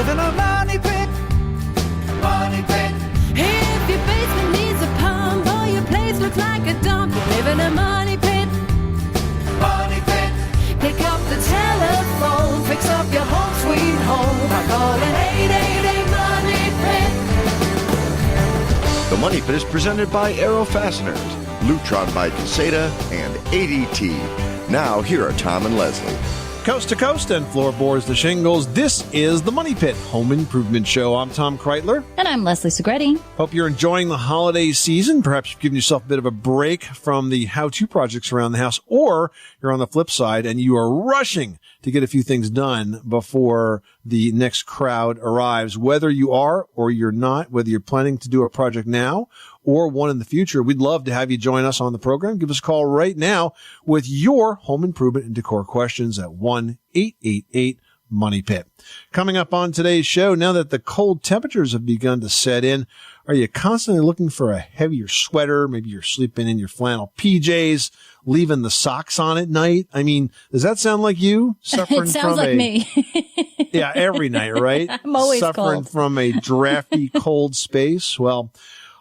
live in a money pit. Money pit. If your basement needs a pump or your place looks like a dump, you live in a money pit. Money pit. Pick up the telephone, fix up your home sweet home by calling 888 Money Pit. The Money Pit is presented by Aero Fasteners, Lutron by Caseta, and ADT. Now, here are Tom and Leslie. Coast to coast and floorboards to shingles, this is the Money Pit Home Improvement Show. I'm Tom Kreitler. And I'm Leslie Segretti. Hope you're enjoying the holiday season. Perhaps you've given yourself a bit of a break from the how-to projects around the house, or you're on the flip side and you are rushing to get a few things done before the next crowd arrives. Whether you are or you're not, whether you're planning to do a project now or one in the future, we'd love to have you join us on the program. Give us a call right now with your home improvement and decor questions at 1-888-MONEY-PIT. Coming up on today's show, now that the cold temperatures have begun to set in, are you constantly looking for a heavier sweater? Maybe you're sleeping in your flannel PJs, leaving the socks on at night. I mean, does that sound like you? It sounds like me. Yeah, every night, right? I'm always suffering cold. from a drafty, cold space. Well,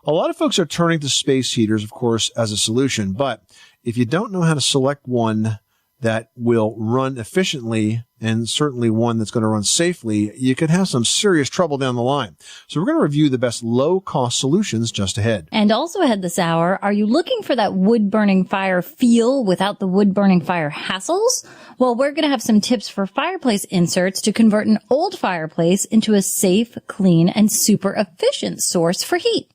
a lot of folks are turning to space heaters, of course, as a solution. But if you don't know how to select one that will run efficiently and certainly one that's going to run safely, you could have some serious trouble down the line. So we're going to review the best low-cost solutions just ahead. And also ahead this hour, are you looking for that wood-burning fire feel without the wood-burning fire hassles? Well, we're going to have some tips for fireplace inserts to convert an old fireplace into a safe, clean, and super efficient source for heat.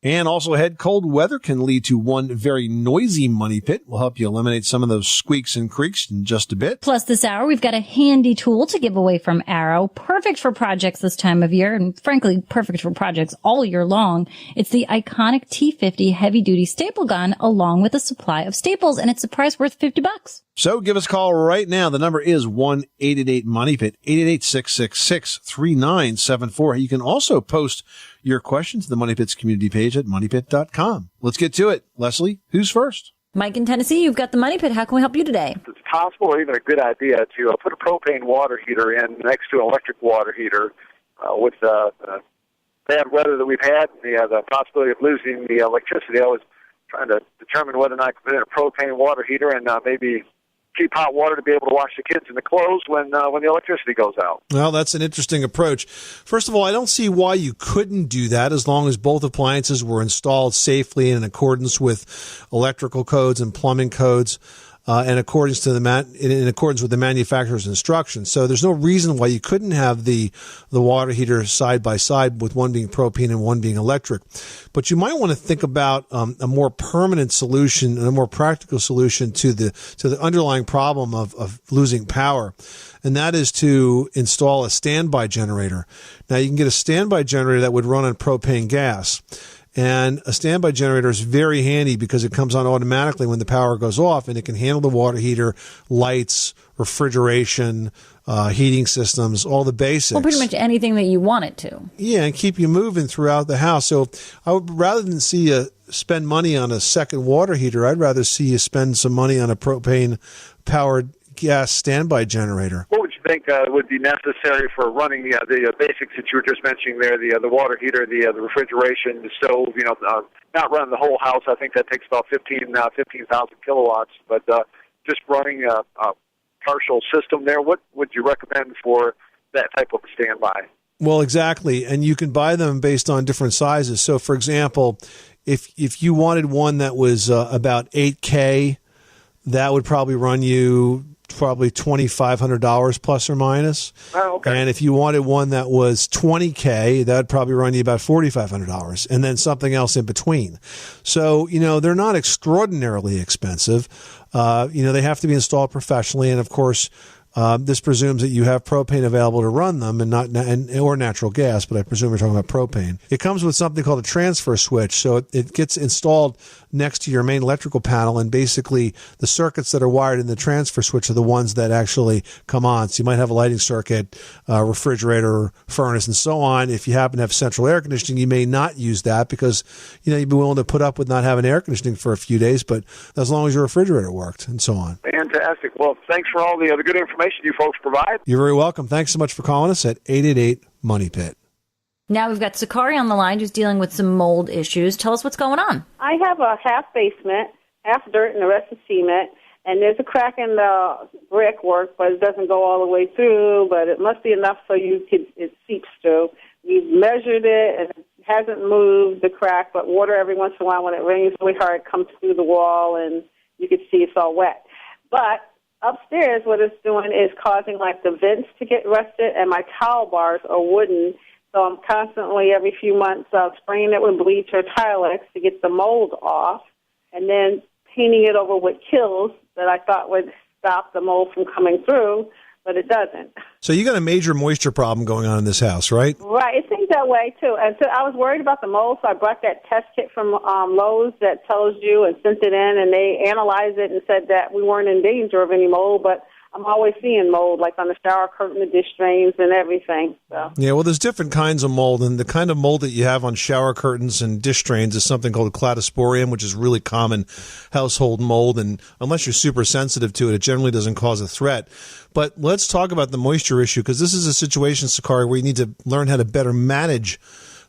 And also ahead, cold weather can lead to one very noisy money pit. We'll help you eliminate some of those squeaks and creaks in just a bit. Plus this hour, we've got a handy tool to give away from Arrow. Perfect for projects this time of year, and frankly, perfect for projects all year long. It's the iconic T50 heavy-duty staple gun along with a supply of staples, and it's a price worth $50. So give us a call right now. The number is 1-888-MONEY-PIT, 888-666-3974. You can also post your question to the Money Pit's community page at moneypit.com. Let's get to it. Leslie, who's first? Mike in Tennessee, you've got the Money Pit. How can we help you today? It's possible or even a good idea to put a propane water heater in next to an electric water heater with the bad weather that we've had, the possibility of losing the electricity. I was trying to determine whether or not I could put in a propane water heater and maybe keep hot water to be able to wash the kids and the clothes when the electricity goes out. Well, that's an interesting approach. First of all, I don't see why you couldn't do that as long as both appliances were installed safely and in accordance with electrical codes and plumbing codes. In accordance with the manufacturer's instructions. So there's no reason why you couldn't have the water heater side by side with one being propane and one being electric. But you might want to think about a more permanent solution and a more practical solution to the underlying problem of losing power. And that is to install a standby generator. Now you can get a standby generator that would run on propane gas. And a standby generator is very handy because it comes on automatically when the power goes off, and it can handle the water heater, lights, refrigeration, heating systems, all the basics. Well, pretty much anything that you want it to. Yeah, and keep you moving throughout the house. So I would, rather than see you spend money on a second water heater, I'd rather see you spend some money on a propane-powered gas standby generator. What would you think would be necessary for running the basics that you were just mentioning there, the water heater, the refrigeration, the stove, not running the whole house. I think that takes about 15,000 kilowatts, but just running a partial system there. What would you recommend for that type of standby? Well, exactly, and you can buy them based on different sizes. So, for example, if you wanted one that was about 8K, that would probably run you $2,500 plus or minus. Oh, okay. And if you wanted one that was 20K, that would probably run you about $4,500, and then something else in between. So, they're not extraordinarily expensive. They have to be installed professionally, and of course, this presumes that you have propane available to run them or natural gas, but I presume we're talking about propane. It comes with something called a transfer switch, so it gets installed next to your main electrical panel, and basically the circuits that are wired in the transfer switch are the ones that actually come on. So you might have a lighting circuit, refrigerator, furnace, and so on. If you happen to have central air conditioning, you may not use that because you'd be willing to put up with not having air conditioning for a few days, but as long as your refrigerator worked and so on. And Fantastic. Well, thanks for all the good information you folks provide. You're very welcome. Thanks so much for calling us at 888-MONEY-PIT. Now we've got Sakari on the line who's dealing with some mold issues. Tell us what's going on. I have a half basement, half dirt, and the rest is cement. And there's a crack in the brickwork, but it doesn't go all the way through. But it must be enough so it seeps through. We've measured it, and it hasn't moved the crack. But water every once in a while, when it rains really hard, comes through the wall, and you can see it's all wet. But upstairs, what it's doing is causing like the vents to get rusted, and my towel bars are wooden. So I'm constantly, every few months, spraying it with bleach or Tilex to get the mold off, and then painting it over with Kills that I thought would stop the mold from coming through, but it doesn't. So you got a major moisture problem going on in this house, right? Right. It seems that way, too. And so I was worried about the mold, so I brought that test kit from Lowe's that tells you and sent it in, and they analyzed it and said that we weren't in danger of any mold, but I'm always seeing mold, like on the shower curtain, the dish drains, and everything. So. Yeah, well, there's different kinds of mold, and the kind of mold that you have on shower curtains and dish drains is something called cladosporium, which is really common household mold, and unless you're super sensitive to it, it generally doesn't cause a threat. But let's talk about the moisture issue, because this is a situation, Sakari, where you need to learn how to better manage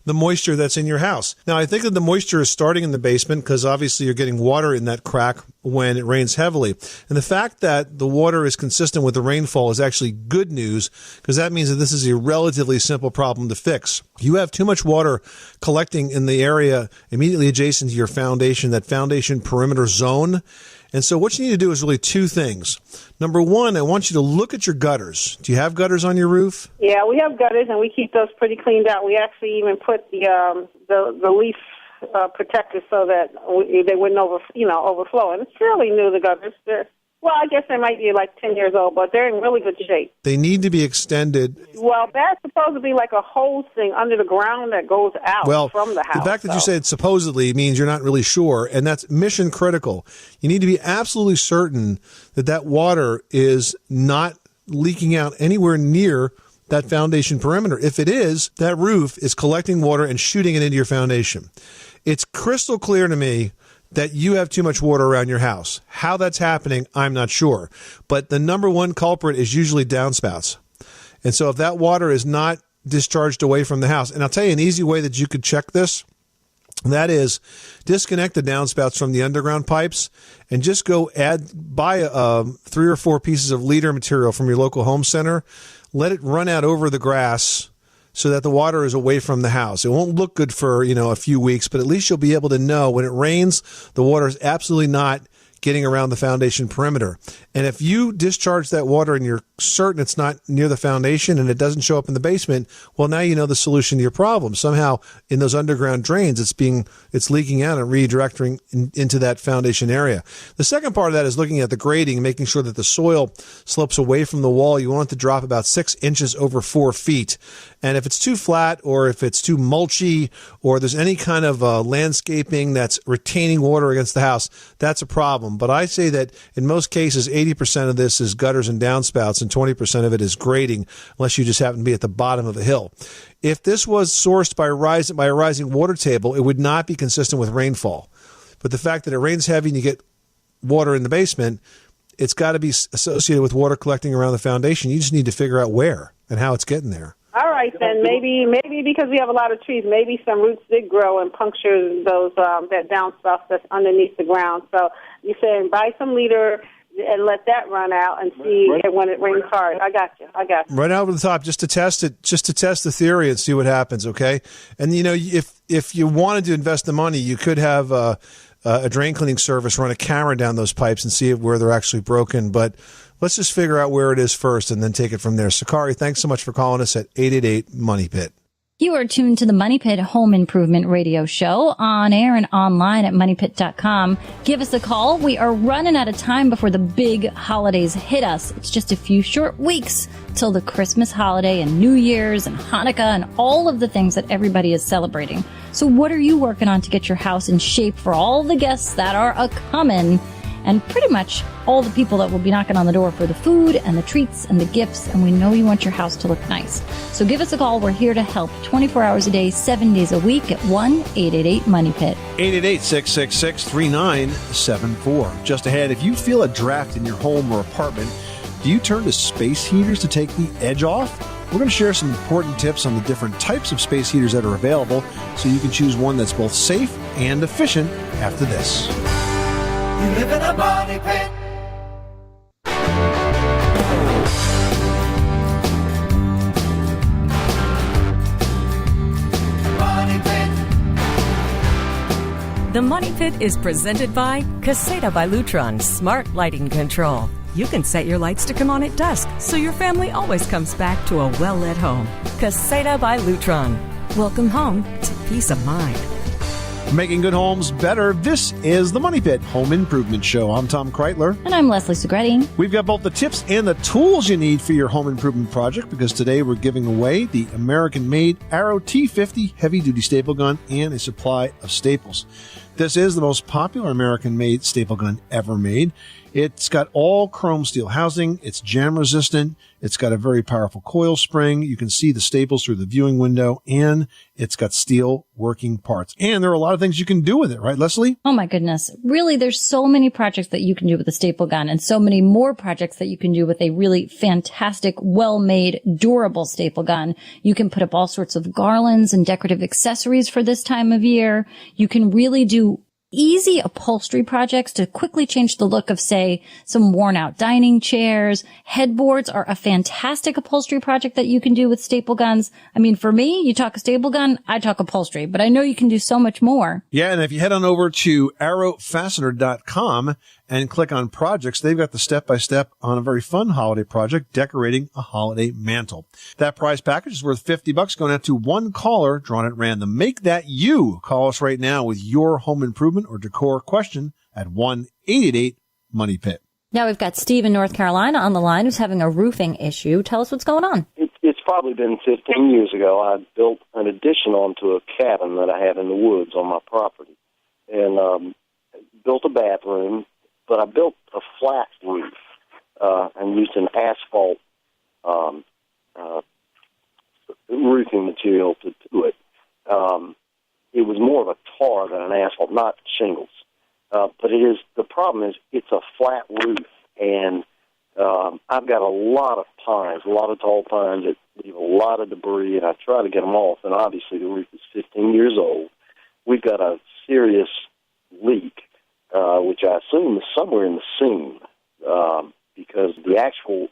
the moisture that's in your house. Now, I think that the moisture is starting in the basement because obviously you're getting water in that crack when it rains heavily. And the fact that the water is consistent with the rainfall is actually good news because that means that this is a relatively simple problem to fix. You have too much water collecting in the area immediately adjacent to your foundation, that foundation perimeter zone. And so what you need to do is really two things. Number one, I want you to look at your gutters. Do you have gutters on your roof? Yeah, we have gutters, and we keep those pretty cleaned out. We actually even put the leaf protectors so that they wouldn't overflow. And it's fairly new, the gutters. Well, I guess they might be like 10 years old, but they're in really good shape. They need to be extended. Well, that's supposed to be like a hose thing under the ground that goes out from the house. The fact that you said supposedly means you're not really sure, and that's mission critical. You need to be absolutely certain that that water is not leaking out anywhere near that foundation perimeter. If it is, that roof is collecting water and shooting it into your foundation. It's crystal clear to me that you have too much water around your house. How that's happening, I'm not sure. But the number one culprit is usually downspouts. And so if that water is not discharged away from the house, and I'll tell you an easy way that you could check this, that is disconnect the downspouts from the underground pipes and just go buy 3 or 4 pieces of leader material from your local home center. Let it run out over the grass so that the water is away from the house. It won't look good for, a few weeks, but at least you'll be able to know when it rains, the water is absolutely not getting around the foundation perimeter. And if you discharge that water and you're certain it's not near the foundation and it doesn't show up in the basement, well, now you know the solution to your problem. Somehow in those underground drains, it's leaking out and redirecting into that foundation area. The second part of that is looking at the grading, making sure that the soil slopes away from the wall. You want it to drop about 6 inches over 4 feet. And if it's too flat or if it's too mulchy or there's any kind of landscaping that's retaining water against the house, that's a problem. But I say that in most cases, 80% of this is gutters and downspouts and 20% of it is grading, unless you just happen to be at the bottom of a hill. If this was sourced by a rising water table, it would not be consistent with rainfall. But the fact that it rains heavy and you get water in the basement, it's got to be associated with water collecting around the foundation. You just need to figure out where and how it's getting there. All right, then maybe because we have a lot of trees, maybe some roots did grow and puncture those that downspout that's underneath the ground. So you're saying buy some leader and let that run out and see when it rains hard. I got you. Right over the top, just to test it, just to test the theory and see what happens. Okay, and if you wanted to invest the money, you could have a drain cleaning service run a camera down those pipes and see where they're actually broken, but let's just figure out where it is first and then take it from there. Sakari, thanks so much for calling us at 888-MONEY-PIT. You are tuned to the Money Pit Home Improvement Radio Show on air and online at moneypit.com. Give us a call. We are running out of time before the big holidays hit us. It's just a few short weeks till the Christmas holiday and New Year's and Hanukkah and all of the things that everybody is celebrating. So what are you working on to get your house in shape for all the guests that are a-coming? and pretty much all the people that will be knocking on the door for the food and the treats and the gifts, and we know you want your house to look nice. So give us a call. We're here to help 24 hours a day, 7 days a week at 1-888-MONEY-PIT. 888-666-3974. Just ahead, if you feel a draft in your home or apartment, do you turn to space heaters to take the edge off? We're going to share some important tips on the different types of space heaters that are available so you can choose one that's both safe and efficient after this. You live in a money pit. Money pit. The Money Pit is presented by Caseta by Lutron Smart Lighting Control. You can set your lights to come on at dusk so your family always comes back to a well-lit home. Caseta by Lutron. Welcome home to peace of mind. Making good homes better. This is the Money Pit Home Improvement Show. I'm Tom Kreitler. And I'm Leslie Segretti. We've got both the tips and the tools you need for your home improvement project because today we're giving away the American-made Arrow T50 heavy-duty staple gun and a supply of staples. This is the most popular American-made staple gun ever made. It's got all chrome steel housing. It's jam resistant. It's got a very powerful coil spring. You can see the staples through the viewing window, and it's got steel working parts. And there are a lot of things you can do with it, right, Leslie? Oh my goodness. Really, there's so many projects that you can do with a staple gun and so many more projects that you can do with a really fantastic, well-made, durable staple gun. You can put up all sorts of garlands and decorative accessories for this time of year. You can really do easy upholstery projects to quickly change the look of, say, some worn out dining chairs. Headboards are a fantastic upholstery project that you can do with staple guns. I mean, for me, you talk a staple gun, I talk upholstery, but I know you can do so much more. Yeah, and if you head on over to arrowfastener.com and click on projects, they've got the step-by-step on a very fun holiday project, decorating a holiday mantle. That prize package is worth $50 going out to one caller drawn at random. Make that you. Call us right now with your home improvement or decor question at 1-888-MONEY-PIT. Now we've got Steve in North Carolina on the line who's having a roofing issue. Tell us what's going on. It's probably been 15 years ago. I built an addition onto a cabin that I had in the woods on my property and built a bathroom. But I built a flat roof and used an asphalt roofing material to do it. It was more of a tar than an asphalt, not shingles. But the problem is it's a flat roof, and I've got a lot of pines, a lot of tall pines that leave a lot of debris, and I try to get them off. And obviously the roof is 15 years old. We've got a serious leak. Which I assume is somewhere in the seam, because the actual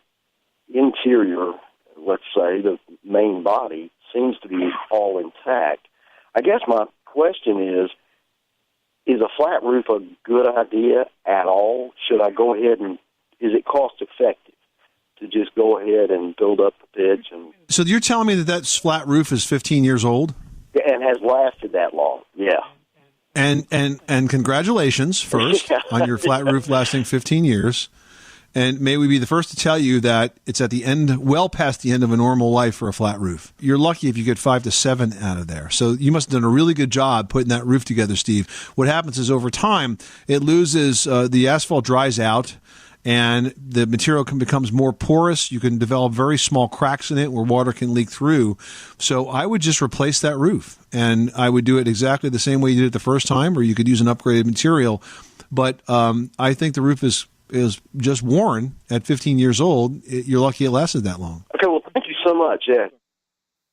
interior, let's say, the main body, seems to be all intact. I guess my question is a flat roof a good idea at all? Should I go ahead and, is it cost-effective to just go ahead and build up the pitch? So you're telling me that flat roof is 15 years old? And has lasted that long, yeah. And congratulations first on your flat roof lasting 15 years. And may we be the first to tell you that it's at the end, well past the end of a normal life for a flat roof. You're lucky if you get 5 to 7 out of there. So you must have done a really good job putting that roof together, Steve. What happens is over time, it loses, the asphalt dries out, and the material becomes more porous. You can develop very small cracks in it where water can leak through. So I would just replace that roof, and I would do it exactly the same way you did it the first time, or you could use an upgraded material. But I think the roof is just worn at 15 years old. You're lucky it lasted that long. Okay, well, thank you so much, yeah.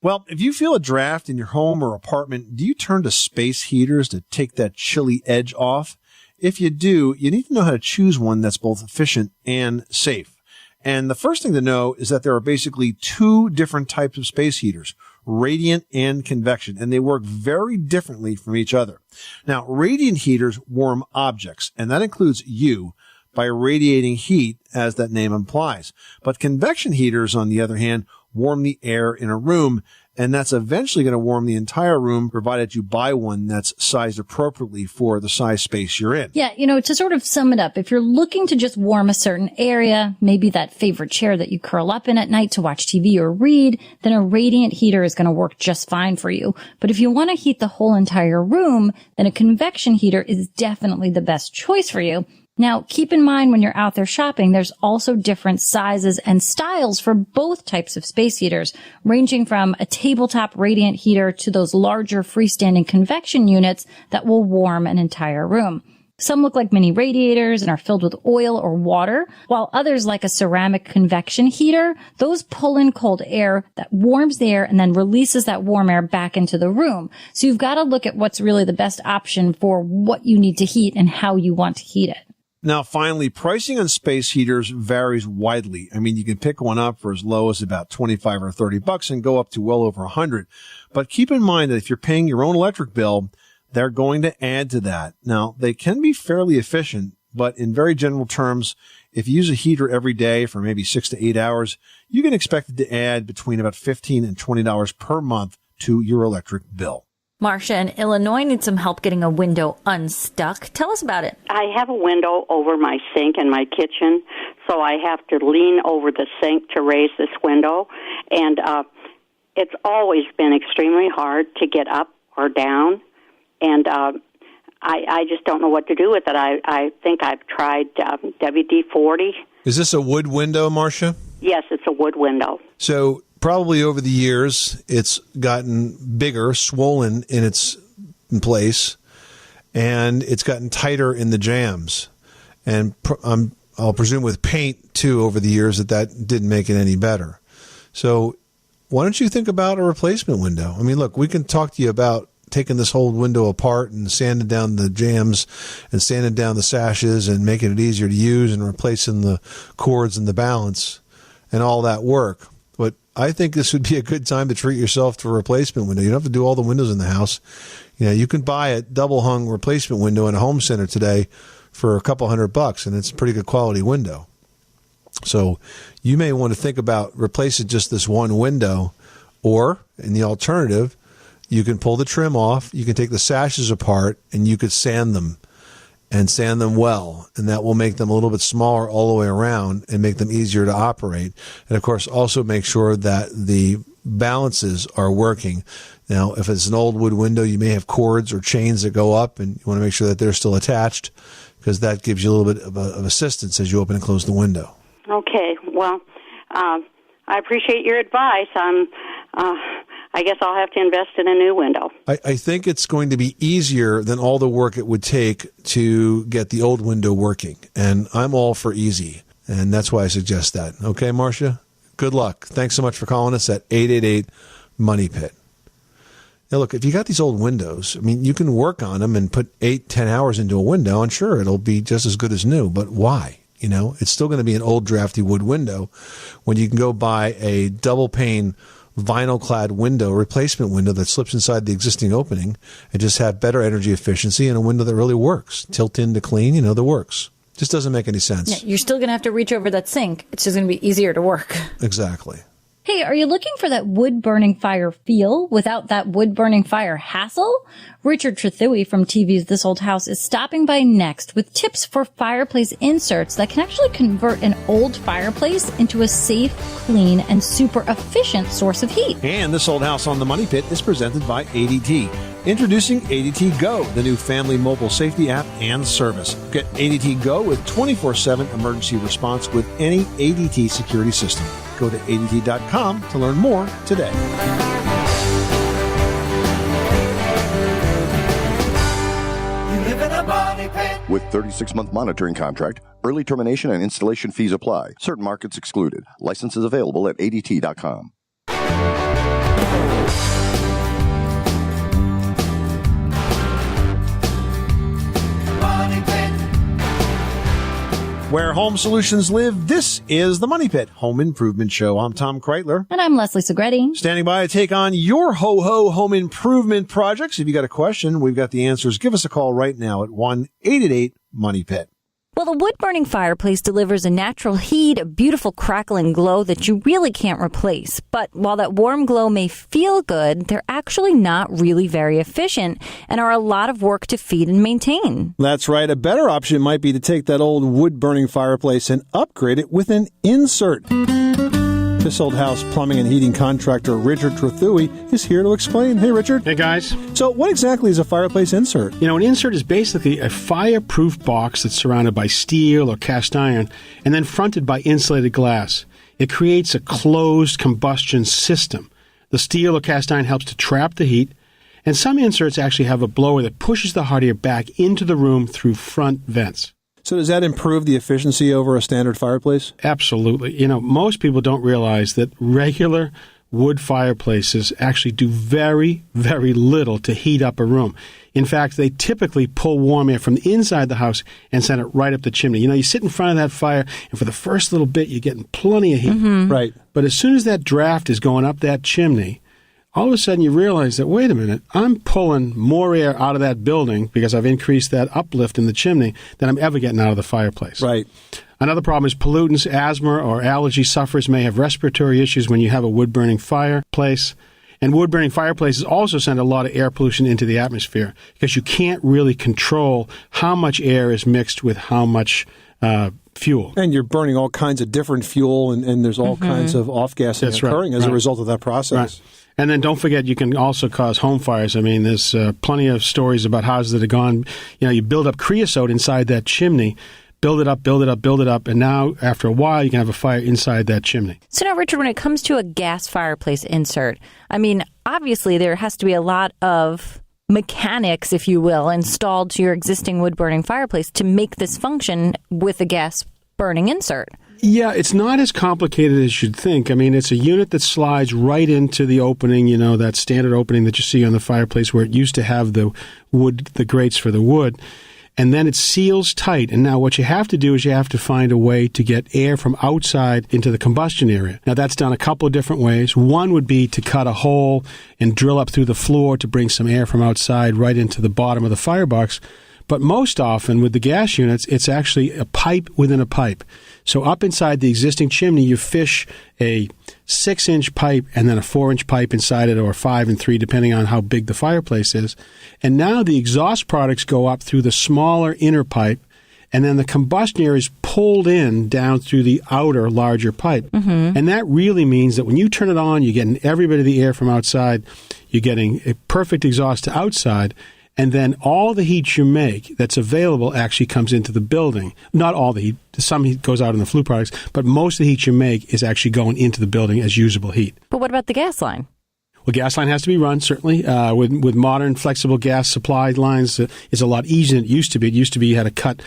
Well, if you feel a draft in your home or apartment, do you turn to space heaters to take that chilly edge off? If you do, you need to know how to choose one that's both efficient and safe. And the first thing to know is that there are basically 2 different types of space heaters, radiant and convection, and they work very differently from each other. Now, radiant heaters warm objects, and that includes you, by radiating heat, as that name implies. But convection heaters, on the other hand, warm the air in a room, and that's eventually going to warm the entire room, provided you buy one that's sized appropriately for the size space you're in. Yeah, to sort of sum it up, if you're looking to just warm a certain area, maybe that favorite chair that you curl up in at night to watch TV or read, then a radiant heater is going to work just fine for you. But if you want to heat the whole entire room, then a convection heater is definitely the best choice for you. Now, keep in mind when you're out there shopping, there's also different sizes and styles for both types of space heaters, ranging from a tabletop radiant heater to those larger freestanding convection units that will warm an entire room. Some look like mini radiators and are filled with oil or water, while others, like a ceramic convection heater, those pull in cold air that warms the air and then releases that warm air back into the room. So you've got to look at what's really the best option for what you need to heat and how you want to heat it. Now, finally, pricing on space heaters varies widely. I mean, you can pick one up for as low as about $25 or $30 and go up to well over $100. But keep in mind that if you're paying your own electric bill, they're going to add to that. Now, they can be fairly efficient, but in very general terms, if you use a heater every day for maybe 6 to 8 hours, you can expect it to add between about $15 and $20 per month to your electric bill. Marcia in Illinois needs some help getting a window unstuck. Tell us about it. I have a window over my sink in my kitchen, so I have to lean over the sink to raise this window. And it's always been extremely hard to get up or down. And I just don't know what to do with it. I think I've tried WD-40. Is this a wood window, Marcia? Yes, it's a wood window. So probably over the years, it's gotten bigger, swollen in place, and it's gotten tighter in the jambs. And I'll presume with paint, too, over the years that didn't make it any better. So why don't you think about a replacement window? I mean, look, we can talk to you about taking this whole window apart and sanding down the jambs and sanding down the sashes and making it easier to use and replacing the cords and the balance and all that work. But I think this would be a good time to treat yourself to a replacement window. You don't have to do all the windows in the house. You know, you can buy a double hung replacement window in a home center today for a couple $100, and it's a pretty good quality window. So you may want to think about replacing just this one window, or in the alternative, you can pull the trim off, you can take the sashes apart, and you could sand them and sand them well. And that will make them a little bit smaller all the way around and make them easier to operate. And, of course, also make sure that the balances are working. Now, if it's an old wood window, you may have cords or chains that go up, and you want to make sure that they're still attached, because that gives you a little bit of assistance as you open and close the window. Okay. Well, I appreciate your advice. I guess I'll have to invest in a new window. I think it's going to be easier than all the work it would take to get the old window working. And I'm all for easy. And that's why I suggest that. Okay, Marcia? Good luck. Thanks so much for calling us at 888-MONEY-PIT. Now, look, if you got these old windows, I mean, you can work on them and put 8-10 hours into a window, and sure, it'll be just as good as new. But why? You know, it's still going to be an old drafty wood window when you can go buy a double pane vinyl-clad window, replacement window that slips inside the existing opening and just have better energy efficiency and a window that really works. Tilt in to clean, the works. Just doesn't make any sense. Yeah, you're still going to have to reach over that sink. It's just going to be easier to work. Exactly. Hey, are you looking for that wood-burning fire feel without that wood-burning fire hassle? Richard Trethewey from TV's This Old House is stopping by next with tips for fireplace inserts that can actually convert an old fireplace into a safe, clean, and super efficient source of heat. And This Old House on the Money Pit is presented by ADT. Introducing ADT Go, the new family mobile safety app and service. Get ADT Go with 24/7 emergency response with any ADT security system. Go to ADT.com to learn more today. You live in a money pit. With 36-month monitoring contract, early termination and installation fees apply. Certain markets excluded. Licenses available at ADT.com. Money pit. Where home solutions live, this is the Money Pit Home Improvement Show. I'm Tom Kreitler. And I'm Leslie Segretti. Standing by to take on your ho-ho home improvement projects. If you got a question, we've got the answers. Give us a call right now at 1-888-MONEY-PIT. Well, the wood-burning fireplace delivers a natural heat, a beautiful crackling glow that you really can't replace. But while that warm glow may feel good, they're actually not really very efficient and are a lot of work to feed and maintain. That's right. A better option might be to take that old wood-burning fireplace and upgrade it with an insert. Tissold House plumbing and heating contractor Richard Trethewey is here to explain. Hey, Richard. Hey, guys. So what exactly is a fireplace insert? You know, an insert is basically a fireproof box that's surrounded by steel or cast iron and then fronted by insulated glass. It creates a closed combustion system. The steel or cast iron helps to trap the heat, and some inserts actually have a blower that pushes the hot air back into the room through front vents. So does that improve the efficiency over a standard fireplace? Absolutely. You know, most people don't realize that regular wood fireplaces actually do very, very little to heat up a room. In fact, they typically pull warm air from the inside the house and send it right up the chimney. You know, you sit in front of that fire, and for the first little bit, you're getting plenty of heat. Right. But as soon as that draft is going up that chimney, all of a sudden you realize that, wait a minute, I'm pulling more air out of that building because I've increased that uplift in the chimney than I'm ever getting out of the fireplace. Right. Another problem is pollutants. Asthma or allergy sufferers may have respiratory issues when you have a wood-burning fireplace. And wood-burning fireplaces also send a lot of air pollution into the atmosphere because you can't really control how much air is mixed with how much fuel. And you're burning all kinds of different fuel, and there's all kinds of off-gassing occurring as a result of that process. Right. And then don't forget, you can also cause home fires. I mean, there's plenty of stories about houses that have gone, you know, you build up creosote inside that chimney, build it up, and now, after a while, you can have a fire inside that chimney. So now, Richard, when it comes to a gas fireplace insert, I mean, obviously there has to be a lot of mechanics, if you will, installed to your existing wood-burning fireplace to make this function with a gas-burning insert. Yeah, it's not as complicated as you'd think. I mean, it's a unit that slides right into the opening, you know, that standard opening that you see on the fireplace where it used to have the grates for the wood. And then it seals tight. And now what you have to do is you have to find a way to get air from outside into the combustion area. Now, that's done a couple of different ways. One would be to cut a hole and drill up through the floor to bring some air from outside right into the bottom of the firebox. But most often with the gas units, it's actually a pipe within a pipe. So up inside the existing chimney, you fish a 6-inch pipe and then a 4-inch pipe inside it, or 5 and 3, depending on how big the fireplace is. And now the exhaust products go up through the smaller inner pipe, and then the combustion air is pulled in down through the outer, larger pipe. And that really means that when you turn it on, you're getting every bit of the air from outside. You're getting a perfect exhaust to outside. And then all the heat you make that's available actually comes into the building. Not all the heat. Some heat goes out in the flue products, but most of the heat you make is actually going into the building as usable heat. But what about the gas line? Well, gas line has to be run, certainly. With modern flexible gas supply lines, it's a lot easier than it used to be. It used to be you had to cut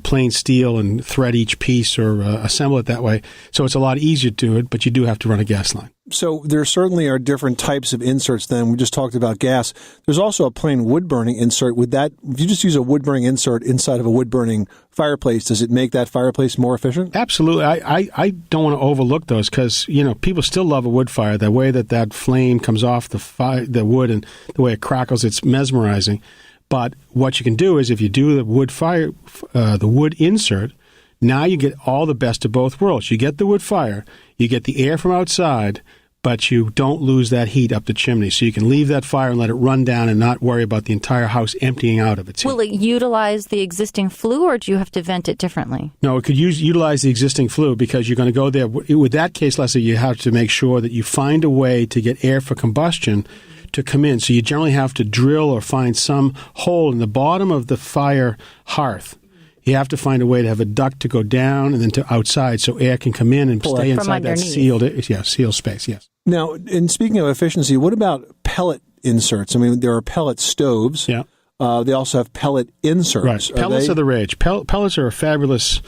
plain steel and thread each piece or assemble it that way. So it's a lot easier to do it, but you do have to run a gas line. So there certainly are different types of inserts then. We just talked about gas. There's also a plain wood-burning insert. With that, if you just use a wood-burning insert inside of a wood-burning fireplace, does it make that fireplace more efficient? Absolutely. I don't want to overlook those because, you know, people still love a wood fire. The way that flame comes off the wood and the way it crackles, it's mesmerizing. But what you can do is if you do the wood fire, the wood insert, now you get all the best of both worlds. You get the wood fire, you get the air from outside, but you don't lose that heat up the chimney. So you can leave that fire and let it run down and not worry about the entire house emptying out of its heat. Will it utilize the existing flue, or do you have to vent it differently? No, it could utilize the existing flue because you're going to go there. With that case, Leslie, you have to make sure that you find a way to get air for combustion to come in. So you generally have to drill or find some hole in the bottom of the fire hearth. You have to find a way to have a duct to go down and then to outside so air can come in and stay inside that sealed space, yes. Now, and speaking of efficiency, what about pellet inserts? I mean, there are pellet stoves. Yeah. They also have pellet inserts. Right. Pellets are the rage. Pellets are a fabulous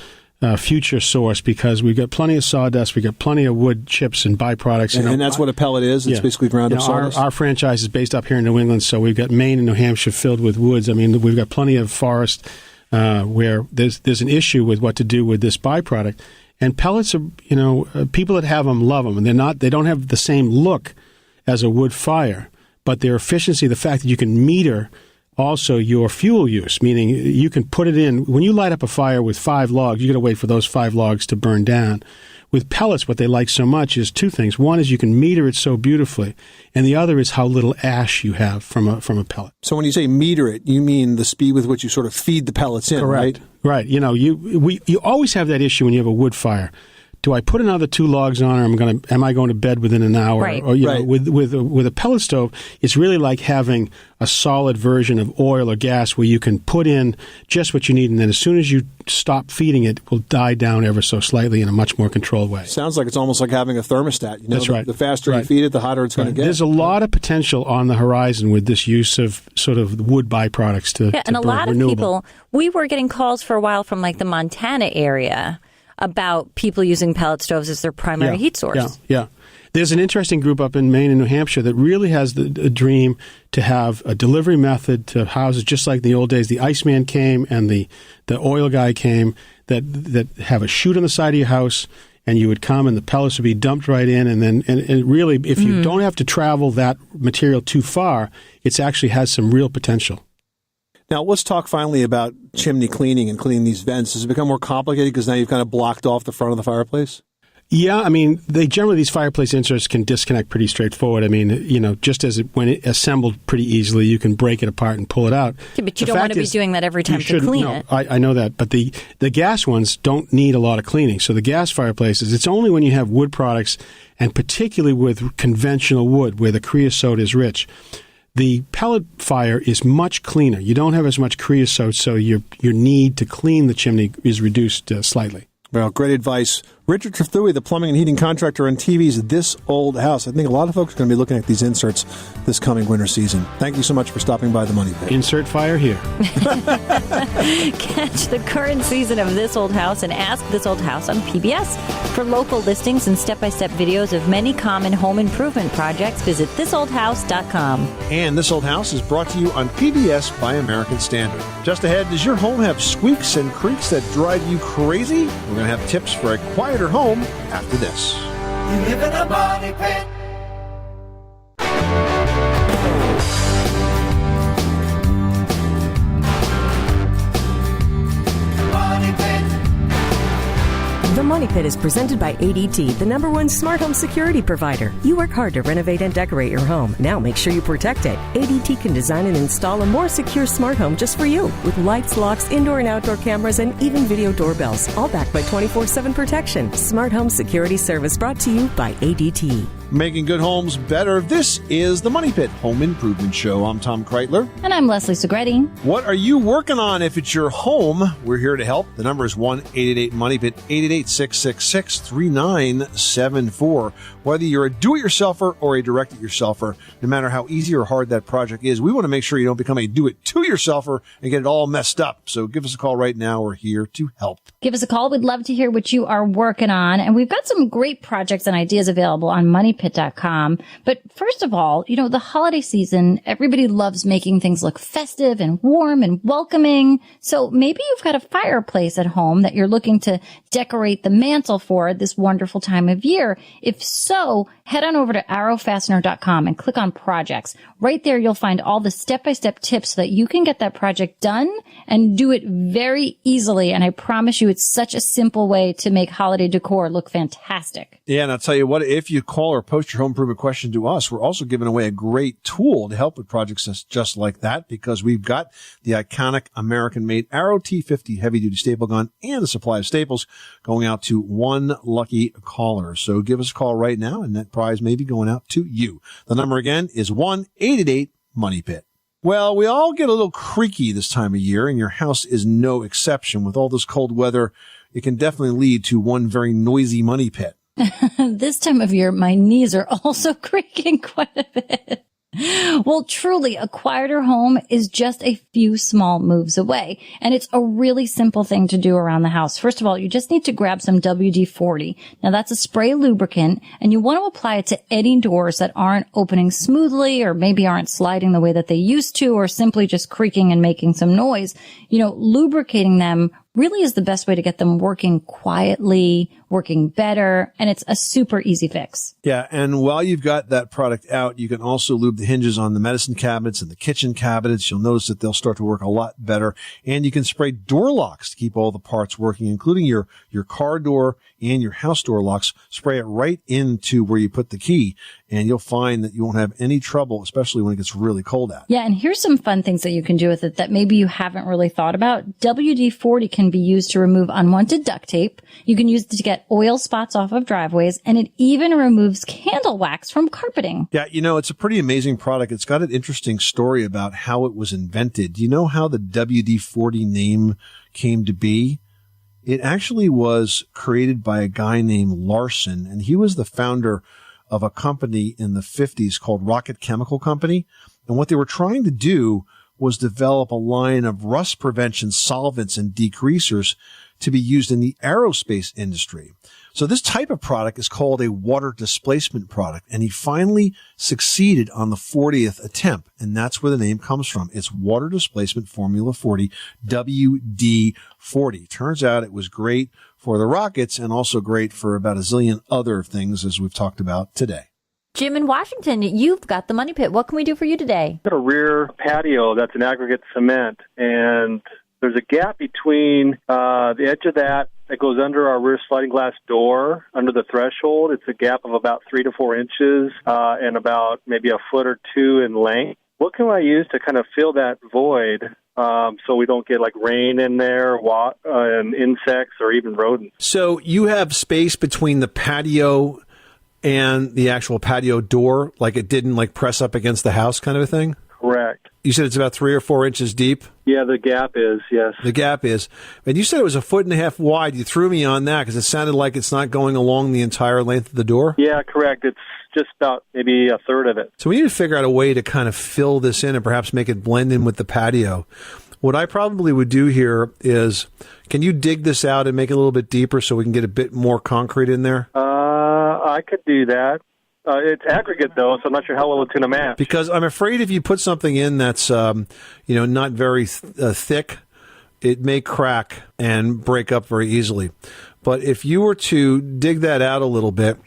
future source because we've got plenty of sawdust, we've got plenty of wood chips and byproducts. And that's what a pellet is? It's basically ground up sawdust? Our franchise is based up here in New England, so we've got Maine and New Hampshire filled with woods. I mean, we've got plenty of forest where there's an issue with what to do with this byproduct. And pellets are, people that have them love them, and they don't have the same look as a wood fire, but their efficiency, the fact that you can meter also your fuel use, meaning you can put it in. When you light up a fire with 5 logs, you got to wait for those 5 logs to burn down. With pellets, what they like so much is 2 things. One is you can meter it so beautifully, and the other is how little ash you have from a pellet. So when you say meter it, you mean the speed with which you sort of feed the pellets in, Correct. right? Right. You always have that issue when you have a wood fire. do I put another 2 logs on, or am I going to bed within an hour? Right. Or know, with a pellet stove, it's really like having a solid version of oil or gas where you can put in just what you need, and then as soon as you stop feeding it, it will die down ever so slightly in a much more controlled way. Sounds like it's almost like having a thermostat. You know, That's right. The faster you feed it, the hotter it's going to get. There's a lot of potential on the horizon with this use of sort of wood byproducts to and a burn lot of renewable. people, we were getting calls for a while from like the Montana area about people using pellet stoves as their primary heat source. Yeah. There's an interesting group up in Maine and New Hampshire that really has a dream to have a delivery method to houses just like the old days. The Iceman came and the oil guy came that have a chute on the side of your house, and you would come and the pellets would be dumped right in, and really, if you don't have to travel that material too far, it actually has some real potential. Now, let's talk finally about chimney cleaning and cleaning these vents. Does it become more complicated because now you've kind of blocked off the front of the fireplace? Yeah, I mean, these fireplace inserts can disconnect pretty straightforward. I mean, you know, just as when it assembled pretty easily, you can break it apart and pull it out. Yeah, but you don't want to be doing that every time to clean it. I know that, but the gas ones don't need a lot of cleaning. So the gas fireplaces, it's only when you have wood products, and particularly with conventional wood where the creosote is rich. The pellet fire is much cleaner. You don't have as much creosote, so your need to clean the chimney is reduced slightly. Well, great advice. Richard Trethewey, the plumbing and heating contractor on TV's This Old House. I think a lot of folks are going to be looking at these inserts this coming winter season. Thank you so much for stopping by the Money Pit. Insert fire here. Catch the current season of This Old House and Ask This Old House on PBS. For local listings and step-by-step videos of many common home improvement projects, visit thisoldhouse.com. And This Old House is brought to you on PBS by American Standard. Just ahead, does your home have squeaks and creaks that drive you crazy? We're going to have tips for a quieter home after this. You live in a money pit. Money pit. The Money Pit is presented by ADT, the #1 smart home security provider. You work hard to renovate and decorate your home. Now make sure you protect it. ADT can design and install a more secure smart home just for you, with lights, locks, indoor and outdoor cameras, and even video doorbells, all backed by 24/7 protection. Smart home security service brought to you by ADT. Making good homes better. This is the Money Pit Home Improvement Show. I'm Tom Kreitler. And I'm Leslie Segretti. What are you working on if it's your home? We're here to help. The number is 1-888-MONEY-PIT, 888-666-3974. Whether you're a do-it-yourselfer or a direct-it-yourselfer, no matter how easy or hard that project is, we want to make sure you don't become a do-it-to-yourselfer and get it all messed up. So give us a call right now. We're here to help. Give us a call. We'd love to hear what you are working on. And we've got some great projects and ideas available on moneypit.com. But first of all, you know, the holiday season, everybody loves making things look festive and warm and welcoming. So maybe you've got a fireplace at home that you're looking to decorate the mantle for this wonderful time of year. If so, head on over to arrowfastener.com and click on projects. Right there, you'll find all the step-by-step tips so that you can get that project done and do it very easily. And I promise you, it's such a simple way to make holiday decor look fantastic. Yeah, and I'll tell you what, if you call or post your home improvement question to us, we're also giving away a great tool to help with projects just like that, because we've got the iconic American-made Arrow T50 heavy-duty staple gun and a supply of staples going out to one lucky caller. So give us a call right now, and that prize may be going out to you. The number again is 1-888-MONEY-PIT. Well, we all get a little creaky this time of year, and your house is no exception. With all this cold weather, it can definitely lead to one very noisy money pit. This time of year, my knees are also creaking quite a bit. Well, truly, a quieter home is just a few small moves away. And it's a really simple thing to do around the house. First of all, you just need to grab some WD-40. Now, that's a spray lubricant, and you want to apply it to any doors that aren't opening smoothly or maybe aren't sliding the way that they used to, or simply just creaking and making some noise. You know, lubricating them really is the best way to get them working quietly, working better, and it's a super easy fix. Yeah, and while you've got that product out, you can also lube the hinges on the medicine cabinets and the kitchen cabinets. You'll notice that they'll start to work a lot better. And you can spray door locks to keep all the parts working, including your car door and your house door locks. Spray it right into where you put the key, and you'll find that you won't have any trouble, especially when it gets really cold out. Yeah, and here's some fun things that you can do with it that maybe you haven't really thought about. WD-40 can be used to remove unwanted duct tape. You can use it to get oil spots off of driveways, and it even removes candle wax from carpeting. Yeah, it's a pretty amazing product. It's got an interesting story about how it was invented. Do you know how the WD-40 name came to be? It actually was created by a guy named Larson, and he was the founder of a company in the 50s called Rocket Chemical Company. And what they were trying to do was develop a line of rust prevention solvents and degreasers to be used in the aerospace industry. So this type of product is called a water displacement product, and he finally succeeded on the 40th attempt, and that's where the name comes from. It's Water Displacement Formula 40, WD-40. Turns out it was great for the rockets and also great for about a zillion other things, as we've talked about today. Jim in Washington, you've got the Money Pit. What can we do for you today? I've got a rear patio that's an aggregate cement, and there's a gap between the edge of that goes under our rear sliding glass door, under the threshold. It's a gap of about 3 to 4 inches and about maybe a foot or two in length. What can I use to kind of fill that void so we don't get like rain in there and insects or even rodents? So you have space between the patio and the actual patio door, like it didn't like press up against the house kind of a thing? Correct. You said it's about 3 or 4 inches deep? Yeah, the gap is, yes. The gap is. And you said it was 1.5 feet wide. You threw me on that because it sounded like it's not going along the entire length of the door? Yeah, correct. It's just about maybe a third of it. So we need to figure out a way to kind of fill this in and perhaps make it blend in with the patio. What I probably would do here is, can you dig this out and make it a little bit deeper so we can get a bit more concrete in there? I could do that. It's aggregate, though, so I'm not sure how well it's going to match. Because I'm afraid if you put something in that's, not very thick, it may crack and break up very easily. But if you were to dig that out a little bit,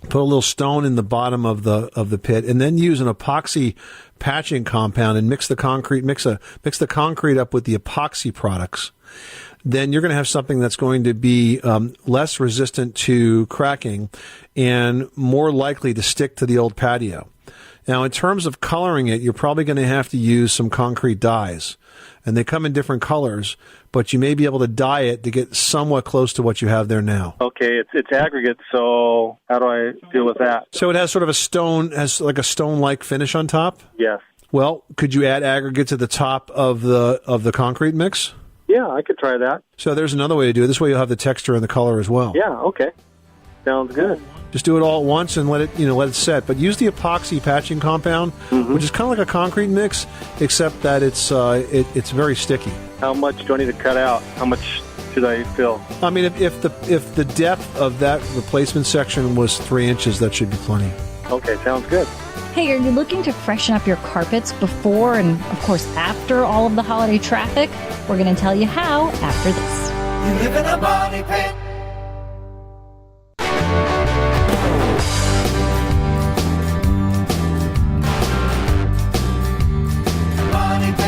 put a little stone in the bottom of the pit, and then use an epoxy patching compound and mix the concrete up with the epoxy products, then you're going to have something that's going to be less resistant to cracking and more likely to stick to the old patio. Now, in terms of coloring it, you're probably going to have to use some concrete dyes. And they come in different colors, but you may be able to dye it to get somewhat close to what you have there now. Okay, it's aggregate, so how do I deal with that? So it has sort of a stone-like finish on top? Yes. Well, could you add aggregate to the top of the concrete mix? Yeah, I could try that. So there's another way to do it. This way you'll have the texture and the color as well. Yeah, okay. Sounds good. Just do it all at once and let it set. But use the epoxy patching compound, which is kind of like a concrete mix, except that it's very sticky. How much do I need to cut out? How much should I fill? I mean, if the depth of that replacement section was 3 inches, that should be plenty. Okay, sounds good. Hey, are you looking to freshen up your carpets before and, of course, after all of the holiday traffic? We're going to tell you how after this. You live in a money pit. Money pit.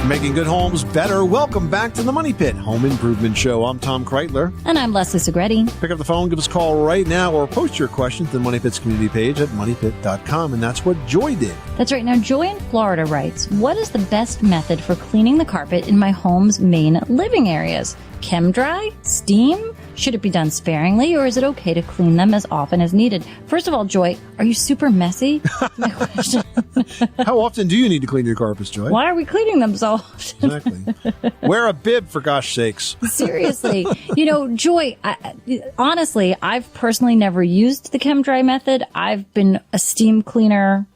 Making good homes better. Welcome back to the Money Pit Home Improvement Show. I'm Tom Kreitler. And I'm Leslie Segretti. Pick up the phone, give us a call right now, or post your question to the Money Pit's community page at moneypit.com. And that's what Joy did. That's right. Now, Joy in Florida writes, what is the best method for cleaning the carpet in my home's main living areas? Chem dry? Steam? Should it be done sparingly, or is it okay to clean them as often as needed? First of all, Joy, are you super messy? My question. How often do you need to clean your carpets, Joy? Why are we cleaning them so often? Exactly. Wear a bib, for gosh sakes. Seriously. Joy, honestly, I've personally never used the Chem Dry method. I've been a steam cleaner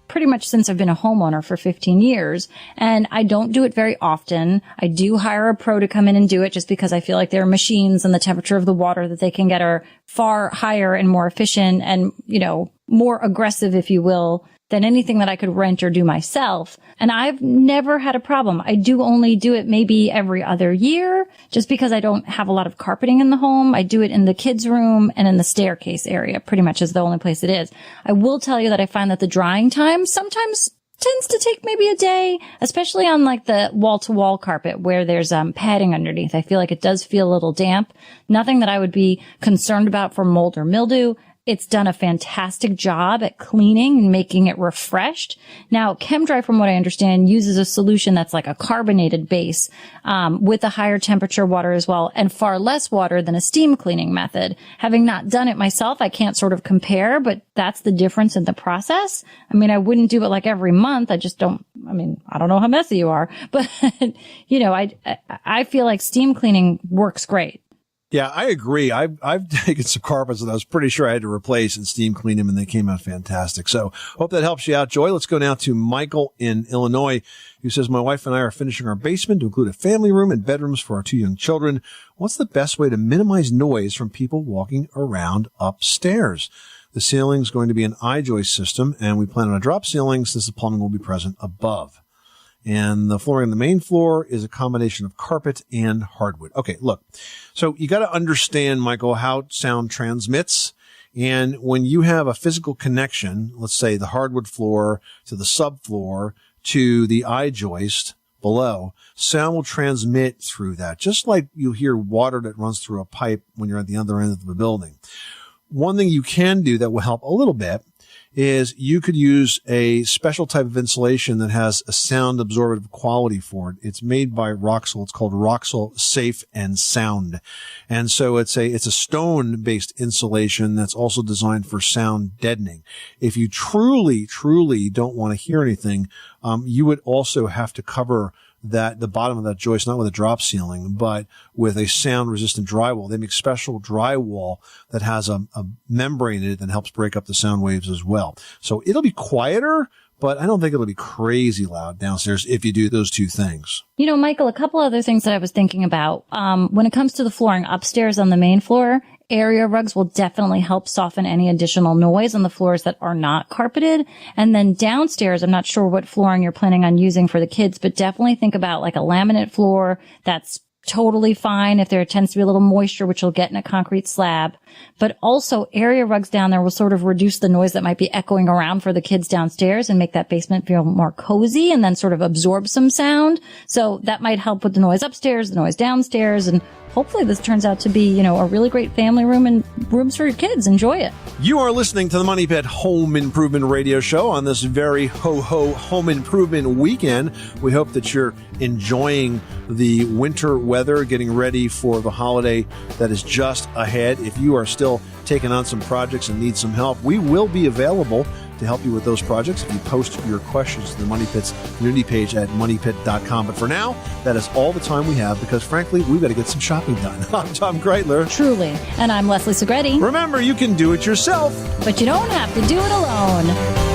pretty much since I've been a homeowner for 15 years. And I don't do it very often. I do hire a pro to come in and do it just because I feel like their machines and the temperature of the water that they can get are far higher and more efficient and, more aggressive, if you will, than anything that I could rent or do myself. And I've never had a problem. I do only do it maybe every other year just because I don't have a lot of carpeting in the home. I do it in the kids' room and in the staircase area, pretty much is the only place it is. I will tell you that I find that the drying time sometimes tends to take maybe a day, especially on like the wall-to-wall carpet where there's padding underneath. I feel like it does feel a little damp. Nothing that I would be concerned about for mold or mildew. It's done a fantastic job at cleaning and making it refreshed. Now, ChemDry, from what I understand, uses a solution that's like a carbonated base, with a higher temperature water as well, and far less water than a steam cleaning method. Having not done it myself, I can't sort of compare, but that's the difference in the process. I mean, I wouldn't do it like every month. I don't know how messy you are, but I feel like steam cleaning works great. Yeah, I agree. I've taken some carpets that I was pretty sure I had to replace and steam clean them, and they came out fantastic. So hope that helps you out, Joy. Let's go now to Michael in Illinois, who says, my wife and I are finishing our basement to include a family room and bedrooms for our 2 young children. What's the best way to minimize noise from people walking around upstairs? The ceiling is going to be an I-joist system, and we plan on a drop ceiling since the plumbing will be present above. And the flooring on the main floor is a combination of carpet and hardwood. Okay, look. So you got to understand, Michael, how sound transmits. And when you have a physical connection, let's say the hardwood floor to the subfloor to the I-joist below, sound will transmit through that, just like you hear water that runs through a pipe when you're at the other end of the building. One thing you can do that will help a little bit is you could use a special type of insulation that has a sound absorptive quality for it. It's made by Roxol. It's called Roxol Safe and Sound. And so it's a stone-based insulation that's also designed for sound deadening. If you truly don't want to hear anything, you would also have to cover the bottom of that joist, not with a drop ceiling, but with a sound resistant drywall. They make special drywall that has a membrane in it that helps break up the sound waves as well. So it'll be quieter, but I don't think it'll be crazy loud downstairs if you do those two things. You know, Michael, a couple other things that I was thinking about. When it comes to the flooring upstairs on the main floor, area rugs will definitely help soften any additional noise on the floors that are not carpeted. And then downstairs, I'm not sure what flooring you're planning on using for the kids, but definitely think about like a laminate floor that's totally fine if there tends to be a little moisture, which you'll get in a concrete slab. But also area rugs down there will sort of reduce the noise that might be echoing around for the kids downstairs and make that basement feel more cozy and then sort of absorb some sound. So that might help with the noise upstairs, the noise downstairs, and hopefully this turns out to be, a really great family room and rooms for your kids. Enjoy it. You are listening to the Money Pit Home Improvement Radio Show on this very ho-ho home improvement weekend. We hope that you're enjoying the winter weather, getting ready for the holiday that is just ahead. If you are still taking on some projects and need some help, we will be available to help you with those projects if you post your questions to the Money Pit's community page at moneypit.com. But for now, that is all the time we have because, frankly, we've got to get some shopping done. I'm Tom Greitler. Truly. And I'm Leslie Segretti. Remember, you can do it yourself, but you don't have to do it alone.